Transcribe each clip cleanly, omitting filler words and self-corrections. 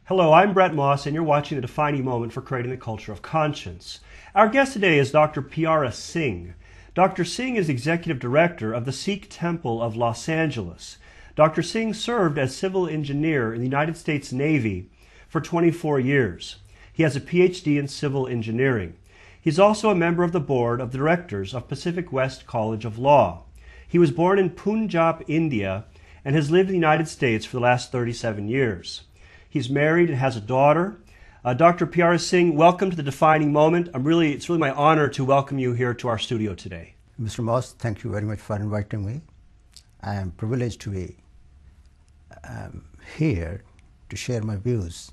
Hello, I'm Bret and you're watching The Defining Moment for Creating the Culture of Conscience. Our guest today is Dr. Piara Singh. Dr. Singh is Executive Director of the Sikh Temple of Los Angeles. Dr. Singh served as civil engineer in the United States Navy for 24 years. He has a PhD in civil engineering. He's also a member of the board of directors of Pacific West College of Law. He was born in Punjab, India, and has lived in the United States for the last 37 years. He's married and has a daughter. Dr. Piara Singh, welcome to The Defining Moment. It's really my honor to welcome you here to our studio today. Mr. Moss, thank you very much for inviting me. I am privileged to be here to share my views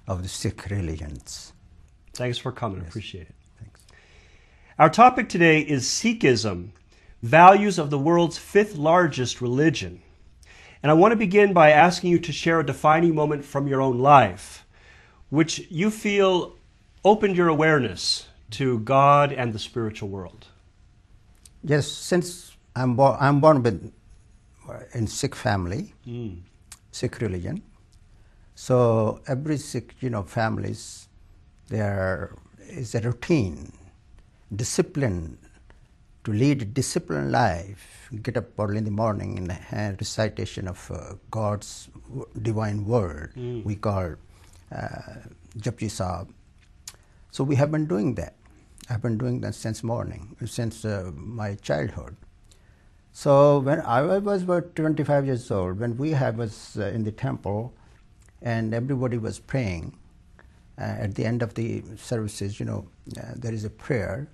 of the Sikh religions. Thanks for coming. Yes. I appreciate it. Thanks. Our topic today is Sikhism, values of the world's fifth largest religion. And I want to begin by asking you to share a defining moment from your own life, which you feel opened your awareness to God and the spiritual world. Yes, since I'm born in Sikh family, Sikh religion. So every Sikh, families, there is a routine, discipline, to lead a disciplined life, get up early in the morning in the recitation of God's divine word, we call Japji Sahib. So we have been doing that. I've been doing that since morning, since my childhood. So when I was about 25 years old, when we was in the temple and everybody was praying, at the end of the services, there is a prayer.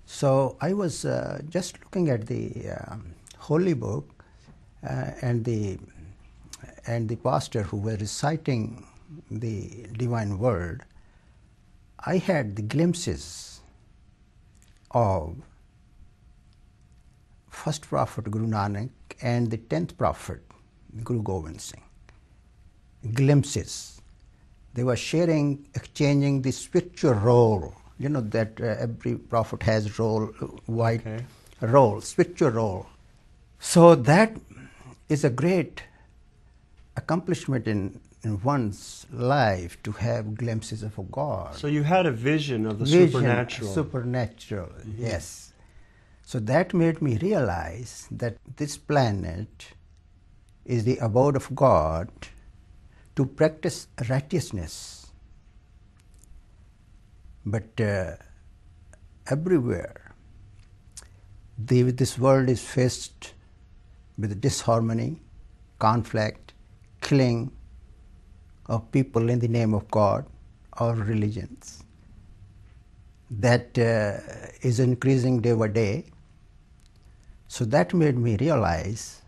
So I was just looking at the holy book and the pastor who were reciting the divine word. I had the glimpses of first prophet Guru Nanak and the 10th prophet Guru Gobind Singh. Glimpses. They were sharing, exchanging the spiritual role. That every prophet has role, role, spiritual role. So that is a great accomplishment in one's life, to have glimpses of a God. So you had a vision of the supernatural. Supernatural, yes. So that made me realize that this planet is the abode of God to practice righteousness. But everywhere, this world is faced with disharmony, conflict, killing of people in the name of God or religions. That is increasing day by day. So that made me realize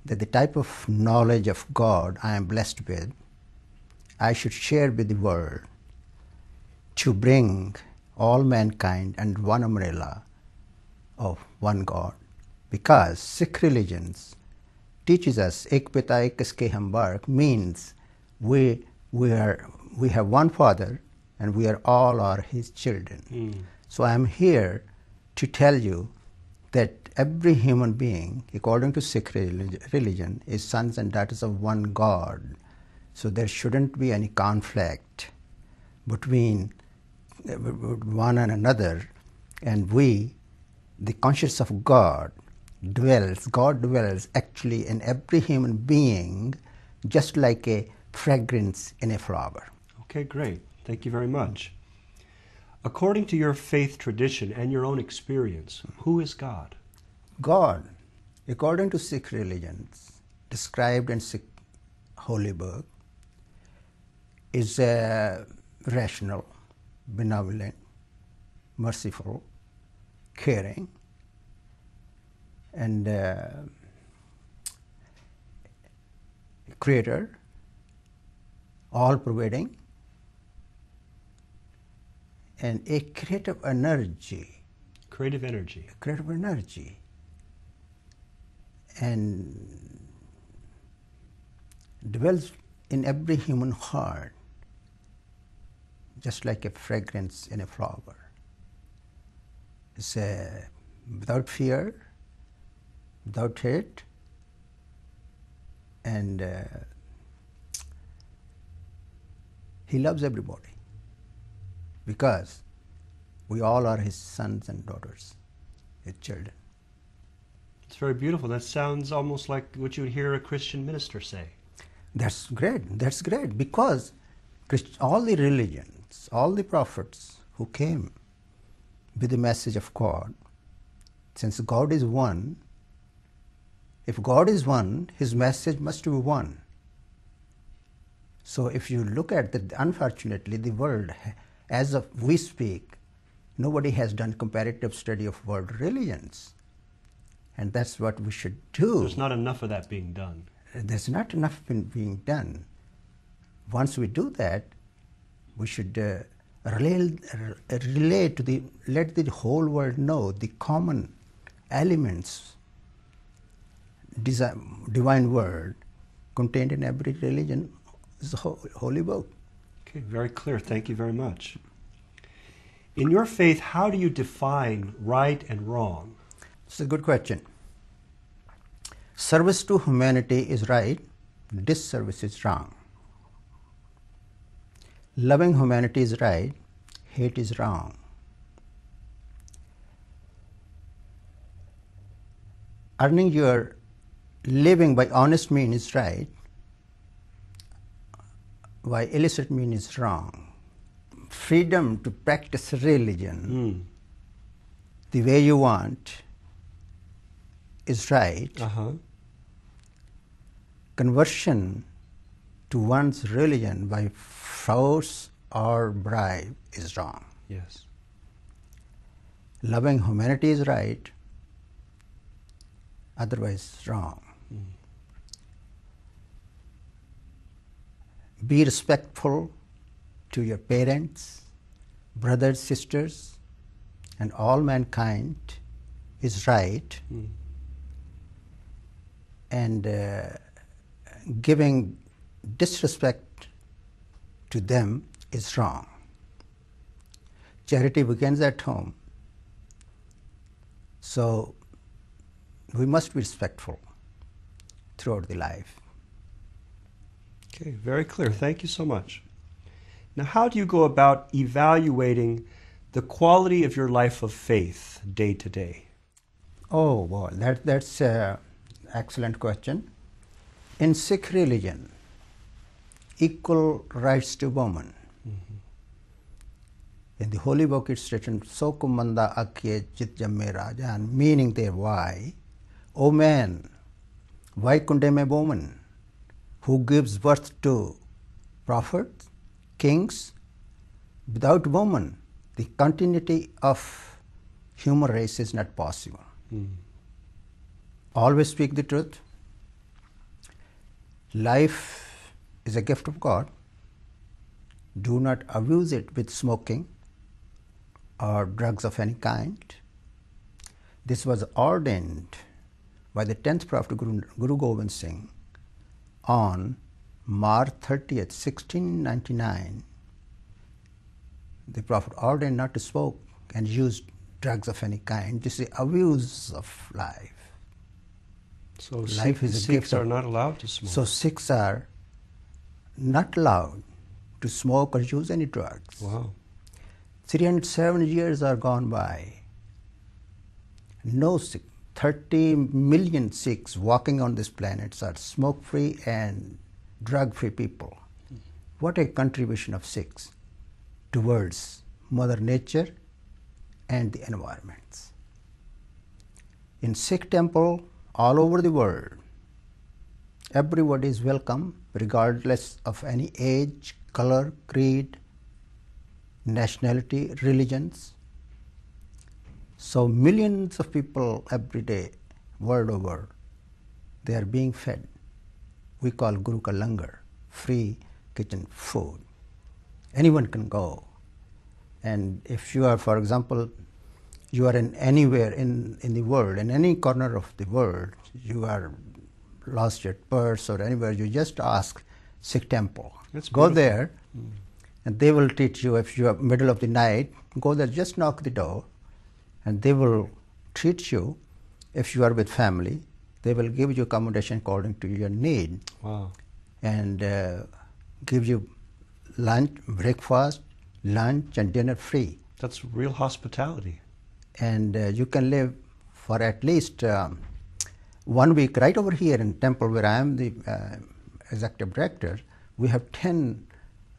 that the type of knowledge of God I am blessed with, I should share with the world, to bring all mankind under one umbrella of one God. Because Sikh religions teaches us Ek Pita Ek Iske Hum Bark, means we have one Father and we are all His children. So I am here to tell you that every human being, according to Sikh religion, is sons and daughters of one God. So there shouldn't be any conflict between one and another, and the consciousness of God dwells actually in every human being, just like a fragrance in a flower. Okay, great. Thank you very much. According to your faith tradition and your own experience, who is God? God, according to Sikh religions, described in Sikh holy book, is rational, benevolent, merciful, caring, and creator, all-pervading, and a creative energy. Creative energy. And dwells in every human heart, just like a fragrance in a flower. It's without fear, without hate, and He loves everybody because we all are his sons and daughters, his children. It's very beautiful. That sounds almost like what you would hear a Christian minister say. That's great. That's great because all the religions, all the prophets who came with the message of God, since God is one, if God is one, his message must be one. So if you look at that, unfortunately, the world, as of we speak, nobody has done comparative study of world religions. And that's what we should do. There's not enough of that being done. There's not enough being done. Once we do that, we should relay to let the whole world know the common elements, divine word contained in every religion is the holy book. Okay, very clear. Thank you very much. In your faith, how do you define right and wrong? It's a good question. Service to humanity is right, disservice is wrong. Loving humanity is right, hate is wrong. Earning your living by honest means is right, by illicit means is wrong. Freedom to practice religion the way you want is right. Conversion to one's religion by force or bribe is wrong. Yes. Loving humanity is right, otherwise wrong. Be respectful to your parents, brothers, sisters, and all mankind is right. And giving disrespect to them is wrong. Charity begins at home. So we must be respectful throughout the life. Okay, very clear. Thank you so much. Now, how do you go about evaluating the quality of your life of faith day to day? Oh, well, that's an excellent question. In Sikh religion, equal rights to woman. In the holy book it's written, So kumanda akye chit jamme rajan, meaning there, why? O man, why condemn a woman who gives birth to prophets, kings? Without woman, the continuity of human race is not possible. Always speak the truth. Life is a gift of God. Do not abuse it with smoking or drugs of any kind. This was ordained by the 10th Prophet Guru Gobind Singh on March 30th, 1699. The Prophet ordained not to smoke and use drugs of any kind. This is abuse of life. So Life is a Sikhs gift are not allowed to smoke. So Sikhs are not allowed to smoke or use any drugs. Wow. 307 years are gone by. No Sikh, 30 million Sikhs walking on this planet are smoke-free and drug-free people. What a contribution of Sikhs towards Mother Nature and the environments. In Sikh temple all over the world, everybody is welcome regardless of any age, color, creed, nationality, religions. So millions of people every day, world over, they are being fed. We call Guru Ka Langar, free kitchen food. Anyone can go. And if you are, for example, you are in anywhere in the world, in any corner of the world, you are lost your purse or anywhere, you just ask Sikh temple. Go there, and they will teach you. If you are middle of the night, go there, just knock the door, and they will treat you. If you are with family, they will give you accommodation according to your need. Wow. And give you lunch, breakfast, lunch, and dinner free. That's real hospitality. And you can live for at least 1 week. Right over here in temple where I am the executive director, we have 10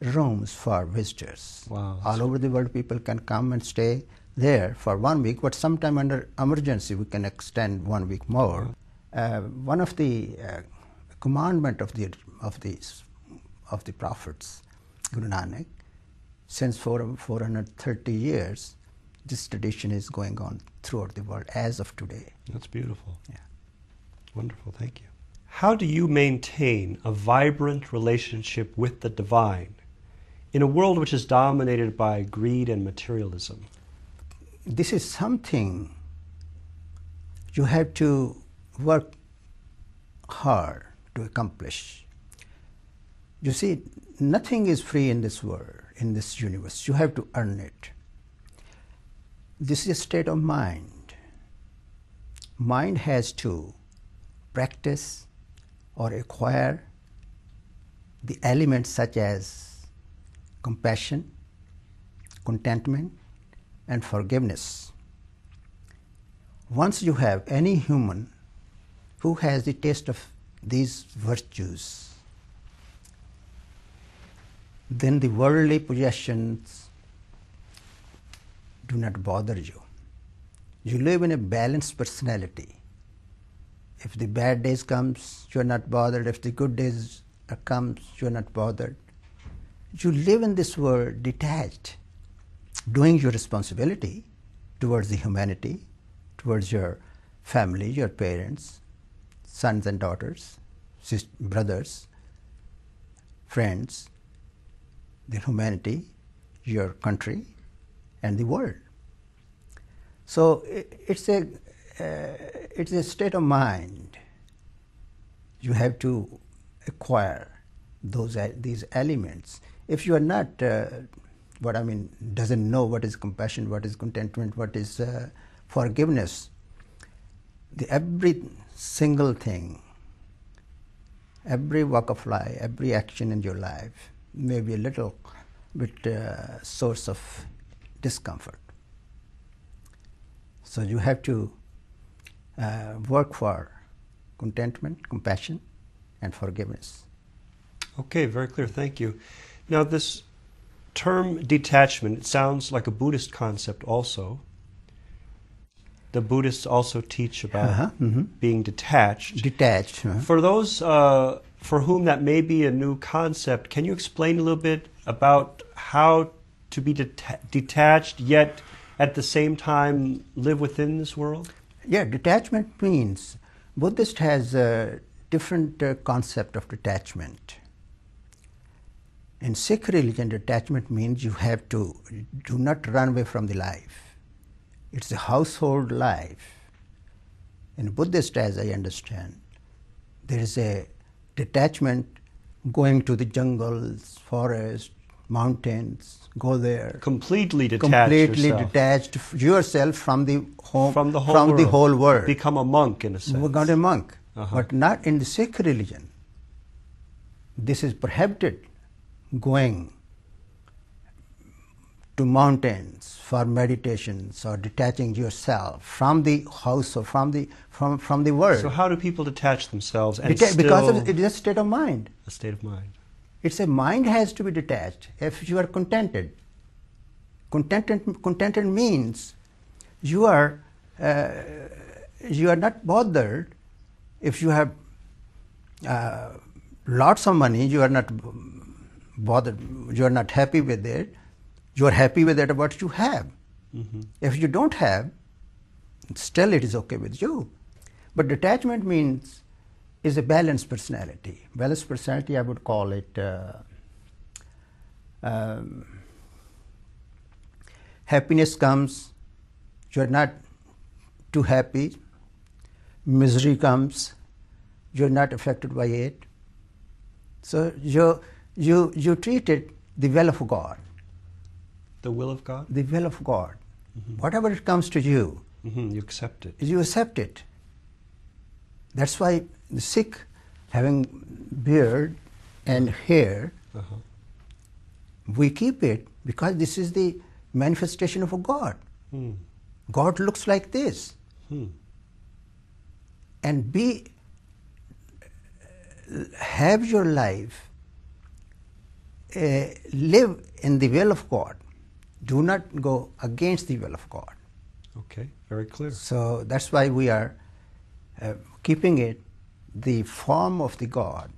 rooms for visitors. Wow. All over the world people can come and stay there for 1 week, but sometime under emergency we can extend 1 week more. One of the commandment of the prophets, Guru Nanak, since 430 years, this tradition is going on throughout the world as of today. That's beautiful. Yeah. Wonderful, thank you. How do you maintain a vibrant relationship with the divine in a world which is dominated by greed and materialism? This is something you have to work hard to accomplish. You see, nothing is free in this world, in this universe. You have to earn it. This is a state of mind. Mind has to practice or acquire the elements such as compassion, contentment, and forgiveness. Once you have any human who has the taste of these virtues, then the worldly possessions do not bother you. You live in a balanced personality. If the bad days comes, you are not bothered. If the good days comes, you are not bothered. You live in this world detached, doing your responsibility towards the humanity, towards your family, your parents, sons and daughters, brothers, friends, the humanity, your country, and the world. So it's a state of mind. You have to acquire these elements. If you are not, doesn't know what is compassion, what is contentment, what is forgiveness, every single thing, every walk of life, every action in your life may be a little bit source of discomfort. So you have to work for contentment, compassion, and forgiveness. Okay, very clear. Thank you. Now, this term detachment, it sounds like a Buddhist concept also. The Buddhists also teach about being detached. Detached. For those for whom that may be a new concept, can you explain a little bit about how to be detached yet at the same time live within this world? Yeah, detachment means Buddhist has a different concept of detachment. In Sikh religion, detachment means you have to do not run away from the life. It's a household life. In Buddhist, as I understand, there is a detachment going to the jungles, forests, mountains, go there. Completely detached Completely yourself. detached yourself from the home, From the the whole world. Become a monk in a sense. Become a monk. But not in the Sikh religion. This is prohibited, going to mountains for meditations or detaching yourself from the house or from the world. So how do people detach themselves and because it is a state of mind. A state of mind. It's a mind has to be detached. If you are contented, contented means you are not bothered. If you have lots of money, you are not bothered. You are not happy with it. You are happy with that what you have. If you don't have, still it is okay with you. But detachment means is a balanced personality. Balanced personality, I would call it happiness comes, you are not too happy. Misery comes, you are not affected by it. So you treat it the will of God. The will of God? The will of God. Whatever it comes to you, you accept it. You accept it. That's why the Sikh, having beard and hair, We keep it because this is the manifestation of a God. God looks like this. And have your life, live in the will of God. Do not go against the will of God. Okay, very clear. So that's why we are keeping it the form of the God.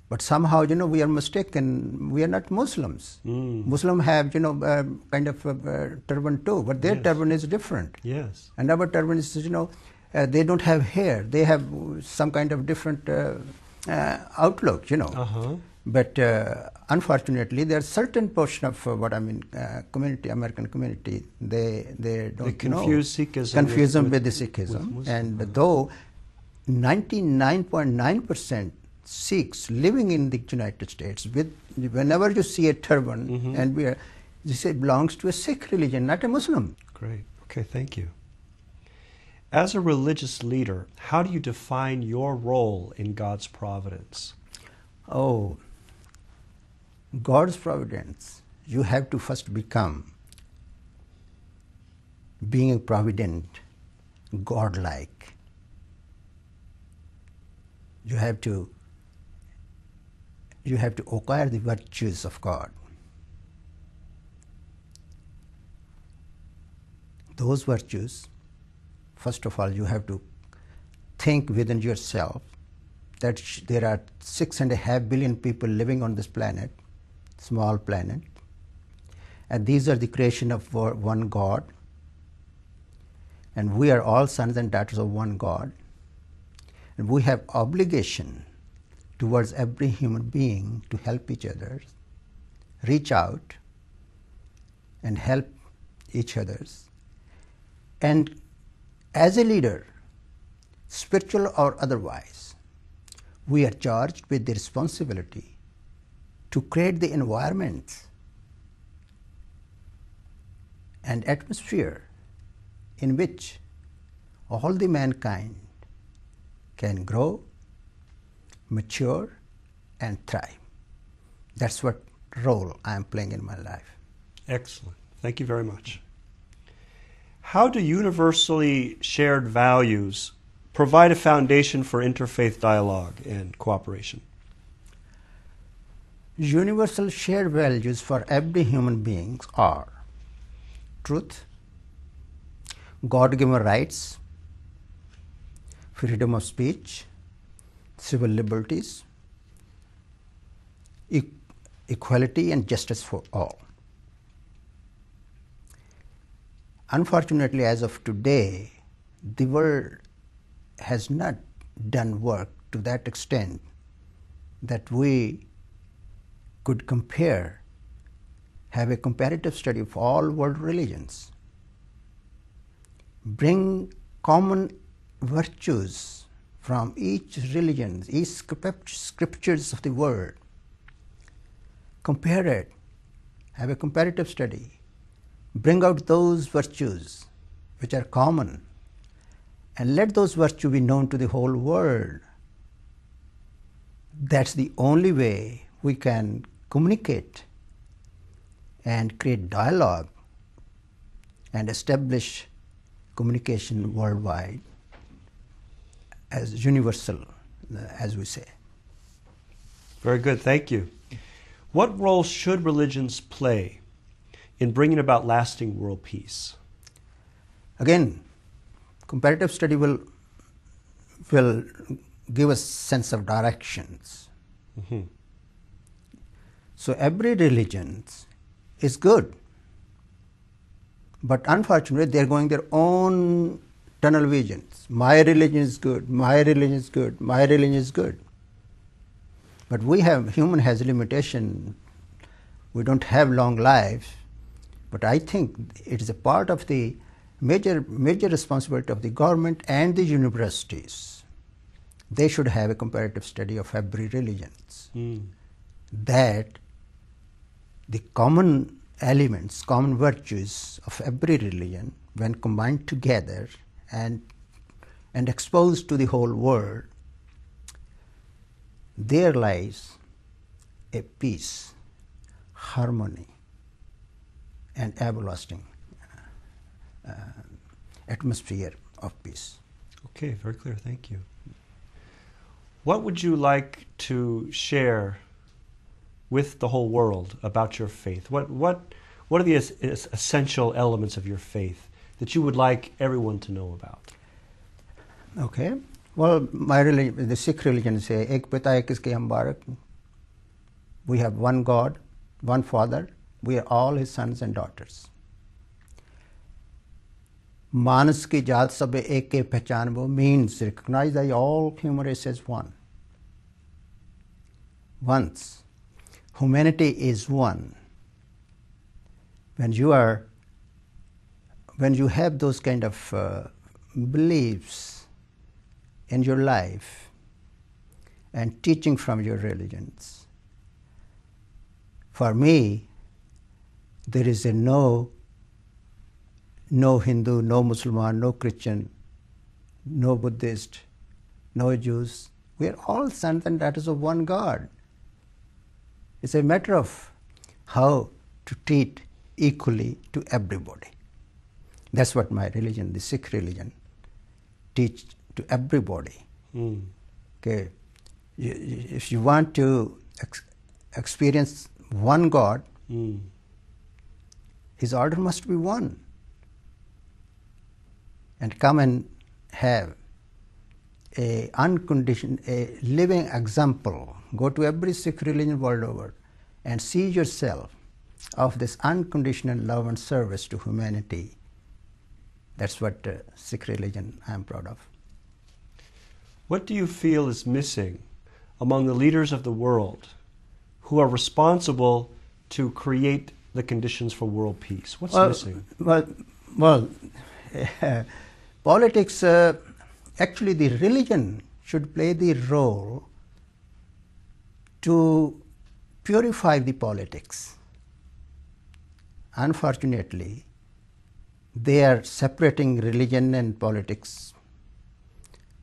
But somehow, we are mistaken. We are not Muslims. Muslims have, kind of turban too, but their turban is different. Yes. And our turban is, they don't have hair. They have some kind of different outlook, But unfortunately, there's certain portion of American community, they don't confuse Sikhism confuse them with the Sikhism. And though 99.9% Sikhs living in the United States, whenever you see a turban and you say it belongs to a Sikh religion, not a Muslim. Great. Okay, thank you. As a religious leader, how do you define your role in God's providence? Oh, God's providence, you have to first become being provident, God-like. You have to acquire the virtues of God. Those virtues, first of all, you have to think within yourself that there are 6.5 billion people living on this planet, small planet, and these are the creation of one God, and we are all sons and daughters of one God, and we have obligation towards every human being to help each other, reach out and help each other. And as a leader, spiritual or otherwise, we are charged with the responsibility to create the environment and atmosphere in which all the mankind can grow, mature, and thrive. That's what role I am playing in my life. Excellent. Thank you very much. How do universally shared values provide a foundation for interfaith dialogue and cooperation? Universal shared values for every human being are truth, God-given rights, freedom of speech, civil liberties, equality and justice for all. Unfortunately, as of today, the world has not done work to that extent that we could have a comparative study of all world religions, bring common virtues from each religion, each scriptures of the world, compare it, have a comparative study, bring out those virtues which are common, and let those virtues be known to the whole world. That's the only way we can communicate and create dialogue and establish communication worldwide as universal, as we say. Very good, thank you. What role should religions play in bringing about lasting world peace? Again, comparative study will give us sense of directions. So every religion is good, but unfortunately they are going their own tunnel visions. My religion is good, my religion is good, my religion is good. But human has a limitation. We don't have long lives. But I think it is a part of the major responsibility of the government and the universities. They should have a comparative study of every religion. That the common elements, common virtues of every religion, when combined together and exposed to the whole world, there lies a peace harmony and everlasting atmosphere of peace. Okay, very clear. Thank you. What would you like to share with the whole world about your faith? What are the essential elements of your faith that you would like everyone to know about? Okay. Well, my religion, the Sikh religion, say, "Ek pita ek iske hum barak." We have one God, one Father. We are all His sons and daughters. Manas ki jaat sab ek ke pehchan wo means recognize that all human race as one. Once humanity is one. When you have those kind of beliefs in your life and teaching from your religions, for me, there is no Hindu, no Muslim, no Christian, no Buddhist, no Jews. We are all sons and daughters of one God. It's a matter of how to treat equally to everybody. That's what my religion, the Sikh religion, teach to everybody. Okay, if you want to experience one God, His order must be one. And come and have a living example. Go to every Sikh religion world over and see yourself of this unconditional love and service to humanity. That's what Sikh religion I am proud of. What do you feel is missing among the leaders of the world who are responsible to create the conditions for world peace? What's missing? Well, politics, actually the religion should play the role to purify the politics. Unfortunately, they are separating religion and politics.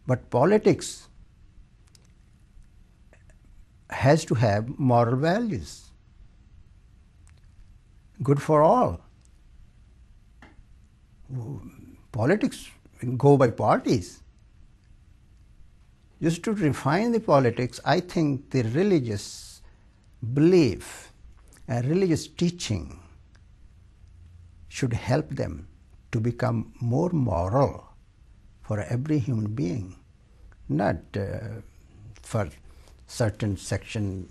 But politics has to have moral values, good for all. Politics go by parties. Just to refine the politics, I think the religious belief and religious teaching should help them to become more moral for every human being, not for certain section,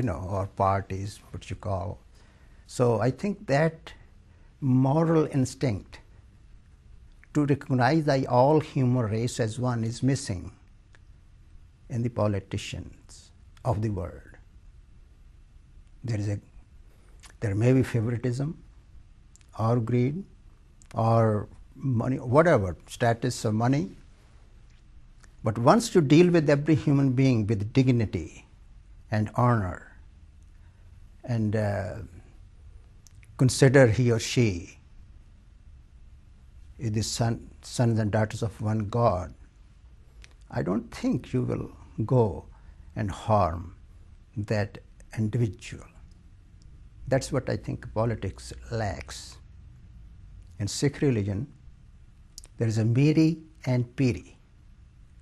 or parties, what you call. So I think that moral instinct to recognize that all human race as one is missing in the politicians of the world. There may be favoritism or greed or money, whatever, status or money. But once you deal with every human being with dignity and honor and consider he or she is the sons and daughters of one God, I don't think you will go and harm that individual. That's what I think politics lacks. In Sikh religion, there is a Miri and Piri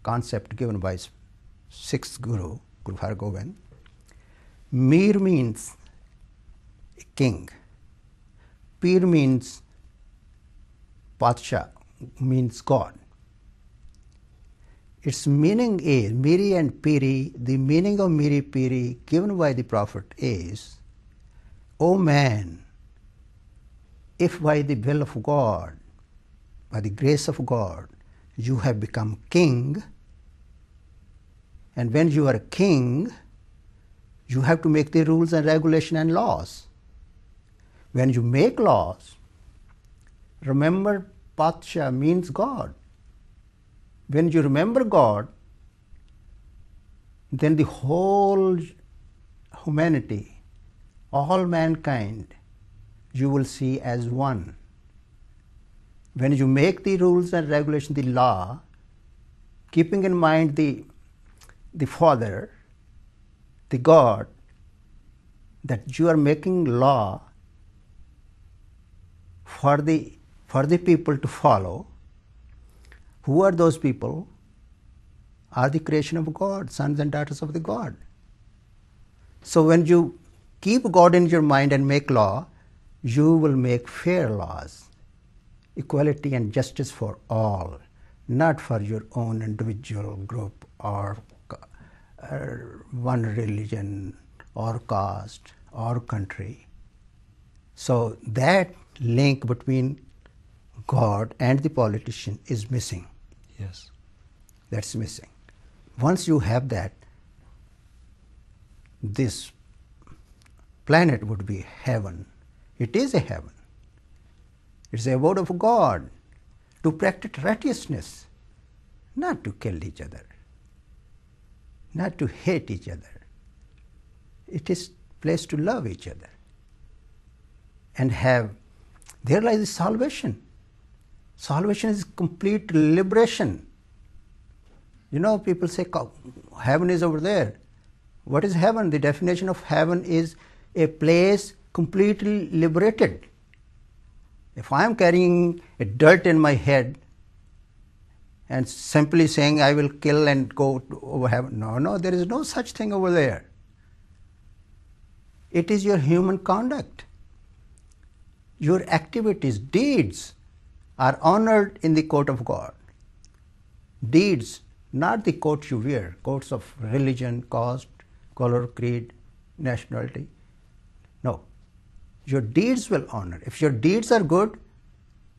concept given by sixth Guru, Guru Har Gobind. Mir means king. Pir means Patsha, means God. Its meaning is, Miri and Piri, the meaning of Miri Piri given by the Prophet is, O man, if by the will of God, by the grace of God, you have become king, and when you are a king, you have to make the rules and regulation and laws. When you make laws, remember Patsha means God. When you remember God, then the whole humanity, all mankind, you will see as one. When you make the rules and regulations, the law, keeping in mind the Father, the God, that you are making law for the people to follow. Who are those people? Are the creation of God, sons and daughters of the God. So when you keep God in your mind and make law, you will make fair laws, equality and justice for all, not for your own individual group or one religion or caste or country. So that link between God and the politician is missing. Yes. That's missing. Once you have that, this planet would be heaven. It is a heaven. It's the abode of God to practice righteousness, not to kill each other, not to hate each other. It is a place to love each other and have. There lies the salvation. Salvation is complete liberation. You know, people say heaven is over there. What is heaven? The definition of heaven is a place completely liberated. If I am carrying a dirt in my head and simply saying I will kill and go over heaven, no, there is no such thing over there. It is your human conduct. Your activities, deeds are honored in the court of God. Deeds, not the coats you wear, coats of religion, caste, color, creed, nationality. No. Your deeds will honor. If your deeds are good,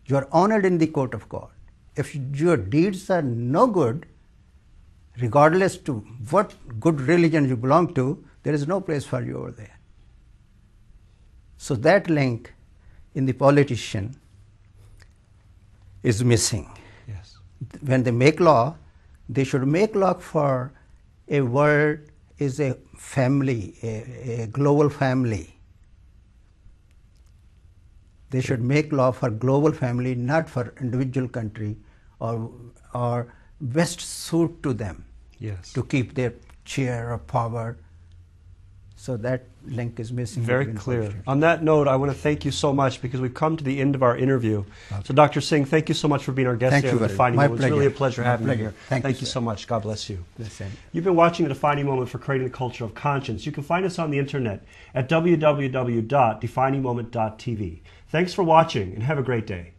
you are honored in the court of God. If your deeds are no good, regardless to what good religion you belong to, there is no place for you over there. So that link in the politician is missing. Yes. When they make law, they should make law for a world is a family, a global family. They should make law for global family, not for individual country or best suit to them. Yes. To keep their chair of power. So that link is missing. Very clear. On that note, I want to thank you so much because we've come to the end of our interview. Okay. So Dr. Singh, thank you so much for being our guest here at The Defining Moment. It's really a pleasure having you here. Thank you so much. God bless you. You've been watching The Defining Moment for Creating the Culture of Conscience. You can find us on the internet at www.definingmoment.tv. Thanks for watching and have a great day.